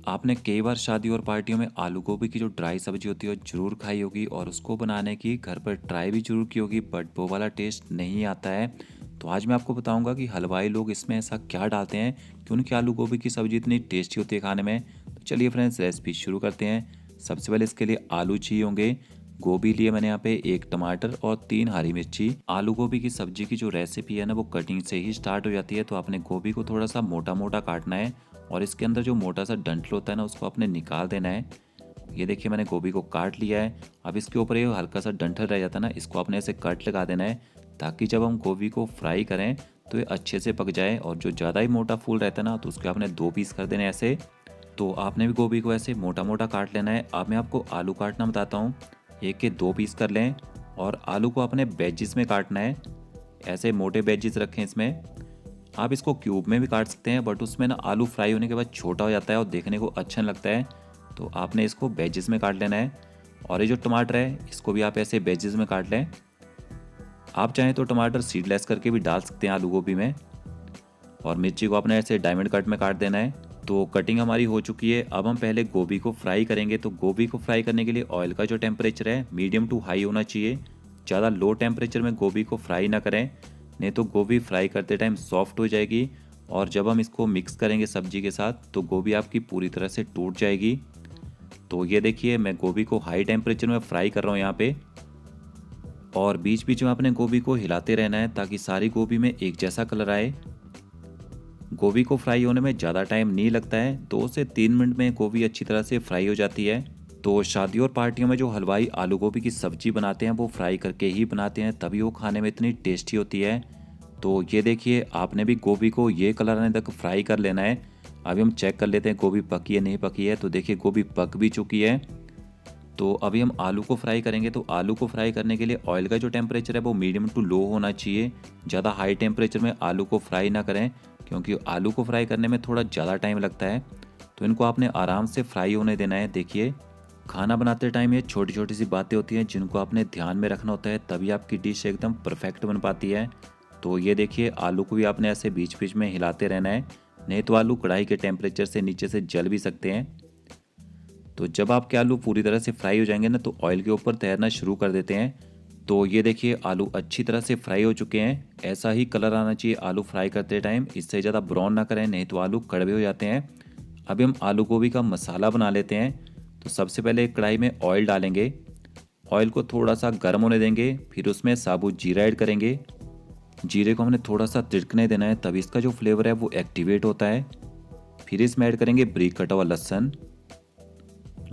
आपने कई बार शादी और पार्टियों में आलू गोभी की जो ड्राई सब्जी होती है वो ज़रूर खाई होगी और उसको बनाने की घर पर ट्राई भी ज़रूर की होगी, बट वो वाला टेस्ट नहीं आता है। तो आज मैं आपको बताऊंगा कि हलवाई लोग इसमें ऐसा क्या डालते हैं कि उनकी आलू गोभी की सब्जी इतनी टेस्टी होती है खाने में। तो चलिए फ्रेंड्स, रेसिपी शुरू करते हैं। सबसे पहले इसके लिए आलू चाहिए होंगे। गोभी लिए मैंने यहाँ पे एक टमाटर और 3 हरी मिर्ची। आलू गोभी की सब्जी की जो रेसिपी है ना, वो कटिंग से ही स्टार्ट हो जाती है। तो आपने गोभी को थोड़ा सा मोटा मोटा काटना है और इसके अंदर जो मोटा सा डंठल होता है ना, उसको आपने निकाल देना है। ये देखिए, मैंने गोभी को काट लिया है। अब इसके ऊपर ये हल्का सा डंठल रह जाता है ना, इसको आपने ऐसे कट लगा देना है ताकि जब हम गोभी को फ्राई करें तो ये अच्छे से पक जाए। और जो ज़्यादा ही मोटा फूल रहता है ना, तो उसके आपने 2 पीस कर देने ऐसे। तो आपने भी गोभी को ऐसे मोटा मोटा काट लेना है। अब मैं आपको आलू काटना बताता हूँ। एक के 2 पीस कर लें और आलू को अपने वेजिस में काटना है। ऐसे मोटे वेजिस रखें इसमें। आप इसको क्यूब में भी काट सकते हैं, बट उसमें ना आलू फ्राई होने के बाद छोटा हो जाता है और देखने को अच्छा नहीं लगता है। तो आपने इसको वेजिस में काट लेना है। और ये जो टमाटर है, इसको भी आप ऐसे वेजिस में काट लें। आप चाहें तो टमाटर सीडलेस करके भी डाल सकते हैं आलू गोभी में। और मिर्ची को आपने ऐसे डायमंड कट में काट देना है। तो कटिंग हमारी हो चुकी है। अब हम पहले गोभी को फ्राई करेंगे। तो गोभी को फ्राई करने के लिए ऑयल का जो टेम्परेचर है, मीडियम टू हाई होना चाहिए। ज़्यादा लो टेम्परेचर में गोभी को फ्राई ना करें, नहीं तो गोभी फ्राई करते टाइम सॉफ्ट हो जाएगी। और जब हम इसको मिक्स करेंगे सब्जी के साथ, तो गोभी आपकी पूरी तरह से टूट जाएगी। तो ये देखिए, मैं गोभी को हाई टेम्परेचर में फ्राई कर रहा हूँ यहाँ पे। और बीच बीच में अपने गोभी को हिलाते रहना है ताकि सारी गोभी में एक जैसा कलर आए। गोभी को फ्राई होने में ज़्यादा टाइम नहीं लगता है, 2 से 3 मिनट में गोभी अच्छी तरह से फ्राई हो जाती है। तो शादी और पार्टियों में जो हलवाई आलू गोभी की सब्जी बनाते हैं, वो फ्राई करके ही बनाते हैं, तभी वो खाने में इतनी टेस्टी होती है। तो ये देखिए, आपने भी गोभी को ये कलर आने तक फ्राई कर लेना है। अभी हम चेक कर लेते हैं गोभी पकी है नहीं पकी है। तो देखिए, गोभी पक भी चुकी है। तो अभी हम आलू को फ्राई करेंगे। तो आलू को फ्राई करने के लिए ऑयल का जो टेम्परेचर है वो मीडियम टू लो होना चाहिए। ज़्यादा हाई टेम्परेचर में आलू को फ्राई ना करें, क्योंकि आलू को फ्राई करने में थोड़ा ज़्यादा टाइम लगता है। तो इनको आपने आराम से फ्राई होने देना है। देखिए, खाना बनाते टाइम ये छोटी छोटी सी बातें होती हैं जिनको आपने ध्यान में रखना होता है, तभी आपकी डिश एकदम परफेक्ट बन पाती है। तो ये देखिए, आलू को भी आपने ऐसे बीच बीच में हिलाते रहना है, नहीं तो आलू कढ़ाई के टेम्परेचर से नीचे से जल भी सकते हैं। तो जब आपके आलू पूरी तरह से फ्राई हो जाएंगे ना, तो ऑयल के ऊपर तैरना शुरू कर देते हैं। तो ये देखिए, आलू अच्छी तरह से फ्राई हो चुके हैं। ऐसा ही कलर आना चाहिए आलू फ्राई करते टाइम, इससे ज़्यादा ब्राउन ना करें, नहीं तो आलू कड़वे हो जाते हैं। अभी हम आलू गोभी का मसाला बना लेते हैं। तो सबसे पहले एक कढ़ाई में ऑयल डालेंगे। ऑयल को थोड़ा सा गर्म होने देंगे, फिर उसमें साबुत जीरा ऐड करेंगे। जीरे को हमने थोड़ा सा तिड़कने देना है, तभी इसका जो फ्लेवर है वो एक्टिवेट होता है। फिर इसमें ऐड करेंगे ब्रीक कटा हुआ लहसुन।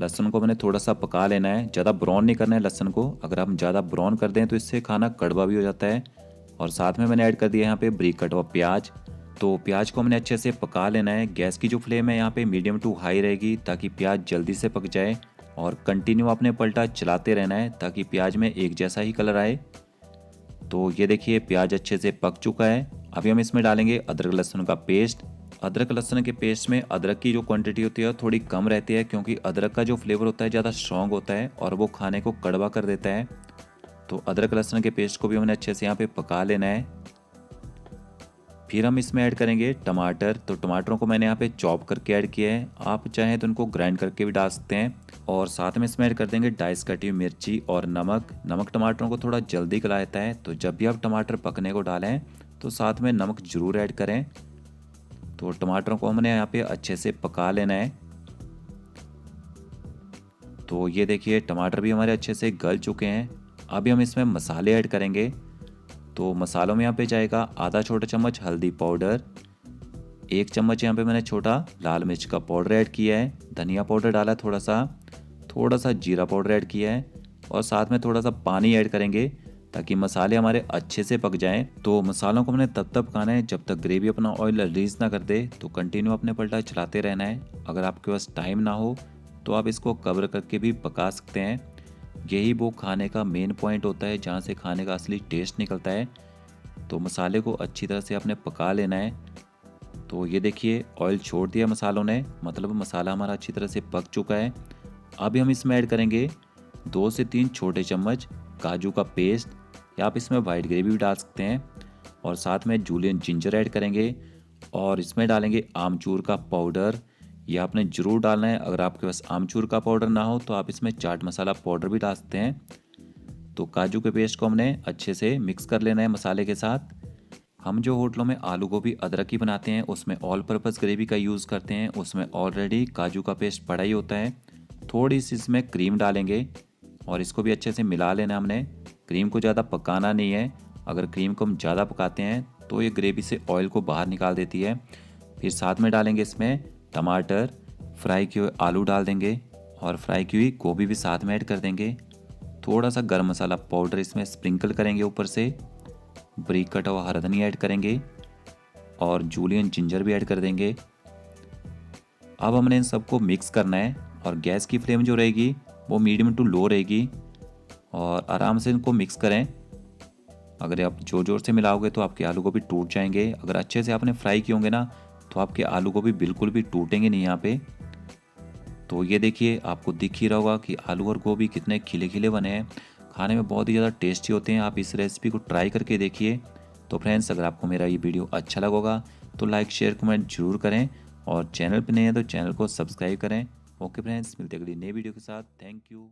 लहसुन को मैंने थोड़ा सा पका लेना है, ज़्यादा ब्राउन नहीं करना है लहसुन को। अगर हम ज़्यादा ब्राउन कर दें तो इससे खाना कड़वा भी हो जाता है। और साथ में मैंने ऐड कर दिया यहाँ पे बारीक कटा हुआ प्याज। तो प्याज को हमने अच्छे से पका लेना है। गैस की जो फ्लेम है यहाँ पे मीडियम टू हाई रहेगी, ताकि प्याज जल्दी से पक जाए। और कंटिन्यू आपने पलटा चलाते रहना है ताकि प्याज में एक जैसा ही कलर आए। तो ये देखिए, प्याज अच्छे से पक चुका है। अभी हम इसमें डालेंगे अदरक लहसुन का पेस्ट। अदरक लहसुन के पेस्ट में अदरक की जो क्वांटिटी होती है थोड़ी कम रहती है, क्योंकि अदरक का जो फ्लेवर होता है ज़्यादा स्ट्रॉन्ग होता है और वो खाने को कड़वा कर देता है। तो अदरक लहसुन के पेस्ट को भी हमने अच्छे से यहाँ पे पका लेना है। फिर हम इसमें ऐड करेंगे टमाटर। तो टमाटरों को मैंने यहाँ पे चॉप करके ऐड किया है, आप चाहें तो उनको ग्राइंड करके भी डाल सकते हैं। और साथ में इसमें ऐड कर देंगे डाइस कटी हुई मिर्ची और नमक। नमक टमाटरों को थोड़ा जल्दी गला देता है, तो जब भी आप टमाटर पकने को डालें तो साथ में नमक ज़रूर ऐड करें। तो टमाटरों को हमने यहाँ पे अच्छे से पका लेना है। तो ये देखिए, टमाटर भी हमारे अच्छे से गल चुके हैं। अभी हम इसमें मसाले ऐड करेंगे। तो मसालों में यहाँ पे जाएगा आधा छोटा चम्मच हल्दी पाउडर, 1 चम्मच यहाँ पे मैंने छोटा लाल मिर्च का पाउडर ऐड किया है, धनिया पाउडर डाला थोड़ा सा जीरा पाउडर ऐड किया है। और साथ में थोड़ा सा पानी ऐड करेंगे ताकि मसाले हमारे अच्छे से पक जाएं। तो मसालों को हमने तब तक पकाना है जब तक ग्रेवी अपना ऑयल रिलीज ना कर दे। तो कंटिन्यू अपने पलटा चलाते रहना है। अगर आपके पास टाइम ना हो तो आप इसको कवर करके भी पका सकते हैं। यही वो खाने का मेन पॉइंट होता है जहाँ से खाने का असली टेस्ट निकलता है। तो मसाले को अच्छी तरह से आपने पका लेना है। तो ये देखिए, ऑयल छोड़ दिया मसालों ने, मतलब मसाला हमारा अच्छी तरह से पक चुका है। अभी हम इसमें ऐड करेंगे 2 से 3 छोटे चम्मच काजू का पेस्ट, या आप इसमें वाइट ग्रेवी भी डाल सकते हैं। और साथ में जूलियन जिंजर ऐड करेंगे। और इसमें डालेंगे आमचूर का पाउडर, ये आपने ज़रूर डालना है। अगर आपके पास आमचूर का पाउडर ना हो तो आप इसमें चाट मसाला पाउडर भी डाल सकते हैं। तो काजू के पेस्ट को हमने अच्छे से मिक्स कर लेना है मसाले के साथ। हम जो होटलों में आलू गोभी अदरक की बनाते हैं उसमें ऑल पर्पज़ ग्रेवी का यूज़ करते हैं, उसमें ऑलरेडी काजू का पेस्ट पड़ा ही होता है। थोड़ी सी इसमें क्रीम डालेंगे और इसको भी अच्छे से मिला लेना हमने। क्रीम को ज़्यादा पकाना नहीं है, अगर क्रीम को हम ज़्यादा पकाते हैं तो ये ग्रेवी से ऑयल को बाहर निकाल देती है। फिर साथ में डालेंगे इसमें टमाटर, फ्राई किए हुए आलू डाल देंगे और फ्राई की हुई गोभी भी साथ में ऐड कर देंगे। थोड़ा सा गरम मसाला पाउडर इसमें स्प्रिंकल करेंगे ऊपर से, बारीक कटा हुआ हरा धनिया ऐड करेंगे और जूलियन जिंजर भी ऐड कर देंगे। अब हमने इन सबको मिक्स करना है और गैस की फ्लेम जो रहेगी वो मीडियम टू लो रहेगी और आराम से इनको मिक्स करें। अगर आप ज़ोर ज़ोर से मिलाओगे तो आपके आलू गोभी टूट जाएंगे। अगर अच्छे से आपने फ्राई किए होंगे ना तो आपके आलू गोभी बिल्कुल भी टूटेंगे नहीं यहाँ पे। तो ये देखिए, आपको दिख ही रहा होगा कि आलू और गोभी कितने खिले खिले बने हैं। खाने में बहुत ही ज़्यादा टेस्टी होते हैं। आप इस रेसिपी को ट्राई करके देखिए। तो फ्रेंड्स, अगर आपको मेरा ये वीडियो अच्छा लगा होगा तो लाइक शेयर कमेंट जरूर करें और चैनल पर नए हैं तो चैनल को सब्सक्राइब करें। ओके फ्रेंड्स, मिलते हैं अगली नई वीडियो के साथ। Thank you.